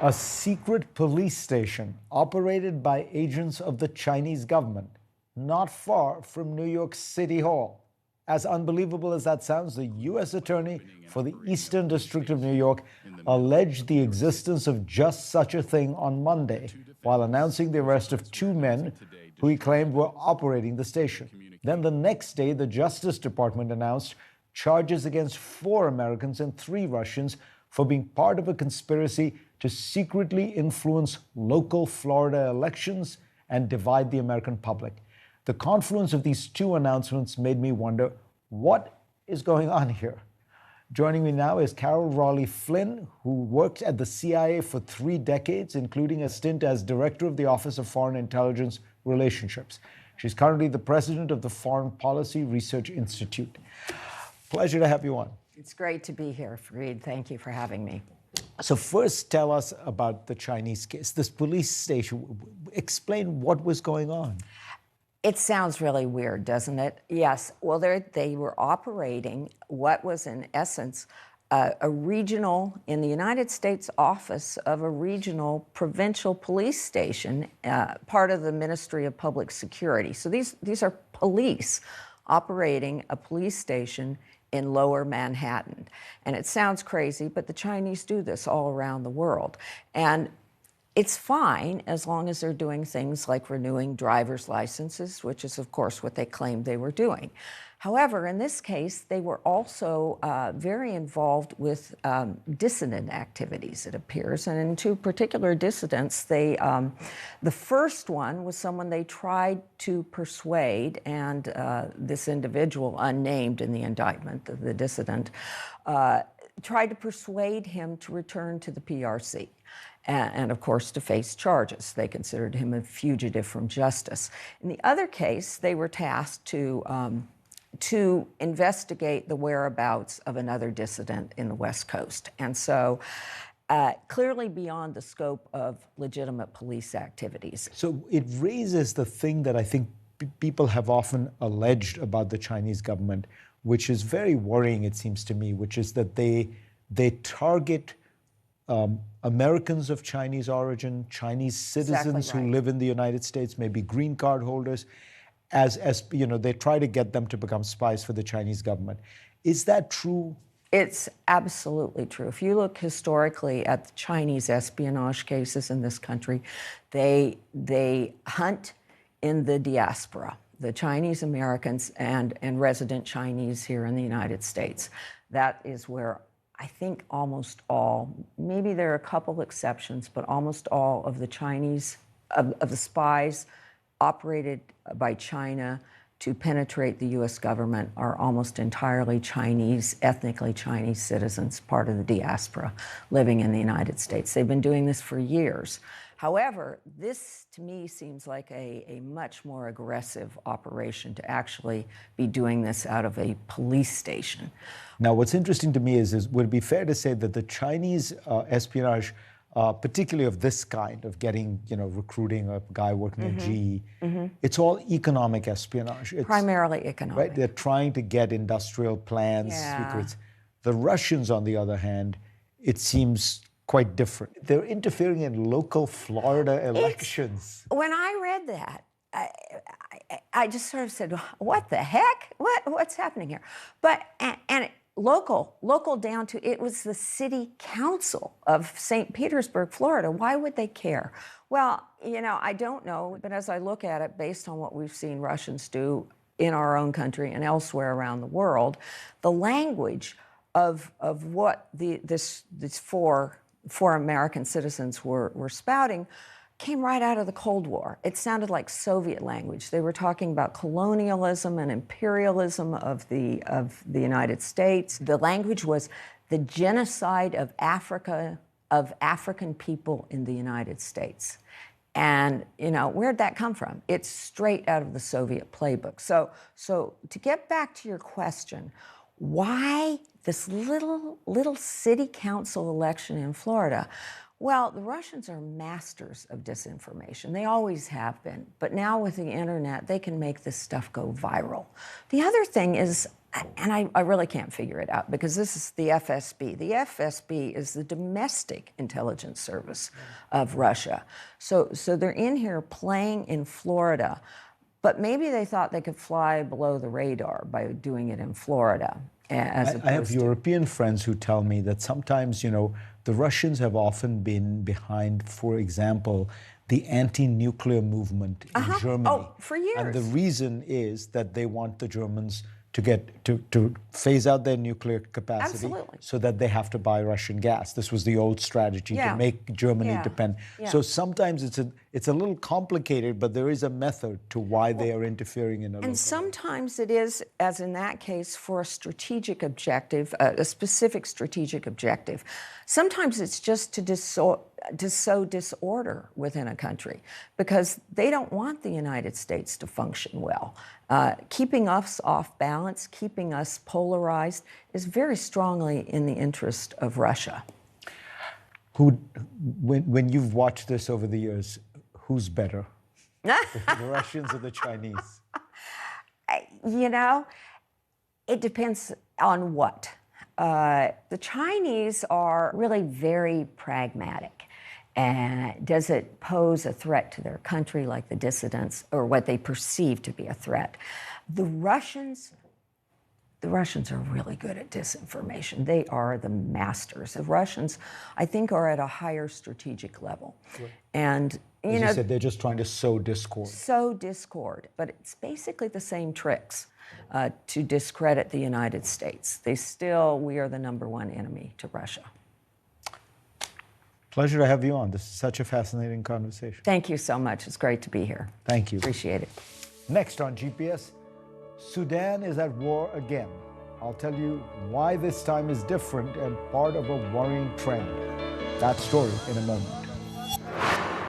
A secret police station operated by agents of the Chinese government, not far from New York City Hall. As unbelievable as that sounds, the U.S. Attorney for the Eastern District of New York alleged the existence of just such a thing on Monday, while announcing the arrest of two men who he claimed were operating the station. Then the next day, the Justice Department announced charges against 4 Americans and 3 Russians for being part of a conspiracy to secretly influence local Florida elections and divide the American public. The confluence of these 2 announcements made me wonder, what is going on here? Joining me now is Hollie Flynn, who worked at the CIA for 3 decades, including a stint as director of the Office of Foreign Intelligence Relationships. She's currently the president of the Foreign Policy Research Institute. Pleasure to have you on. It's great to be here, Fareed. Thank you for having me. So first, tell us about the Chinese case, this police station. Explain what was going on. It sounds really weird, doesn't it? Yes. Well, they were operating what was, in essence, a regional, in the United States office of a regional provincial police station, part of the Ministry of Public Security. So these are police operating a police station in Lower Manhattan. And it sounds crazy, but the Chinese do this all around the world. And it's fine as long as they're doing things like renewing driver's licenses, which is, of course, what they claimed they were doing. However, in this case, they were also very involved with dissident activities, it appears. And in 2 particular dissidents, the first one was someone they tried to persuade, and this individual, unnamed in the indictment, the dissident, tried to persuade him to return to the PRC. And of course, to face charges. They considered him a fugitive from justice. In the other case, they were tasked to investigate the whereabouts of another dissident in the West Coast. And so, clearly beyond the scope of legitimate police activities. So it raises the thing that I think people have often alleged about the Chinese government, which is very worrying, it seems to me, which is that they target Americans of Chinese origin, Chinese citizens who live in the United States, maybe green card holders, as you know, they try to get them to become spies for the Chinese government. Is that true? It's absolutely true. If you look historically at the Chinese espionage cases in this country, they hunt in the diaspora, the Chinese Americans and resident Chinese here in the United States. That is where I think almost all, maybe there are a couple exceptions, but almost all of the Chinese, of the spies operated by China to penetrate the U.S. government are almost entirely Chinese, ethnically Chinese citizens, part of the diaspora living in the United States. They've been doing this for years. However, this to me seems like a much more aggressive operation to actually be doing this out of a police station. Now, what's interesting to me is would it be fair to say that the Chinese espionage, particularly of this kind, of getting, recruiting a guy working at GE, it's all economic espionage. It's primarily economic. Right? They're trying to get industrial plans, secrets. The Russians, on the other hand, it seems quite different. They're interfering in local Florida elections. When I read that, I just sort of said, what the heck? What's happening here? But, local down to, it was the city council of St. Petersburg, Florida. Why would they care? Well, I don't know, but as I look at it, based on what we've seen Russians do in our own country and elsewhere around the world, the language of what these four American citizens were spouting came right out of the Cold War. It sounded like Soviet language. They were talking about colonialism and imperialism of the United States. The language was the genocide of Africa, of African people in the United States. And, where'd that come from? It's straight out of the Soviet playbook. So to get back to your question, why this little city council election in Florida? Well, the Russians are masters of disinformation. They always have been. But now with the internet, they can make this stuff go viral. The other thing is, and I really can't figure it out because this is the FSB. The FSB is the domestic intelligence service of Russia. So they're in here playing in Florida, but maybe they thought they could fly below the radar by doing it in Florida. I have European friends who tell me that sometimes, the Russians have often been behind, for example, the anti-nuclear movement in Germany. Oh, for years. And the reason is that they want the Germans to get to phase out their nuclear capacity. Absolutely. So that they have to buy Russian gas. This was the old strategy to make Germany dependent. So sometimes it's a little complicated, but there is a method to why they are interfering in a local. And sometimes it is, as in that case, for a strategic objective, a specific strategic objective. Sometimes it's just to sow disorder within a country because they don't want the United States to function well. Keeping us off balance, keeping us polarized is very strongly in the interest of Russia. When you've watched this over the years, who's better? The Russians or the Chinese? It depends on what. The Chinese are really very pragmatic. And does it pose a threat to their country like the dissidents or what they perceive to be a threat? The Russians are really good at disinformation. They are the masters. The Russians, I think, are at a higher strategic level. Right. And as you said, they're just trying to sow discord. Sow discord, but it's basically the same tricks to discredit the United States. We are the #1 enemy to Russia. Pleasure to have you on. This is such a fascinating conversation. Thank you so much. It's great to be here. Thank you. Appreciate it. Next on GPS, Sudan is at war again. I'll tell you why this time is different and part of a worrying trend. That story in a moment.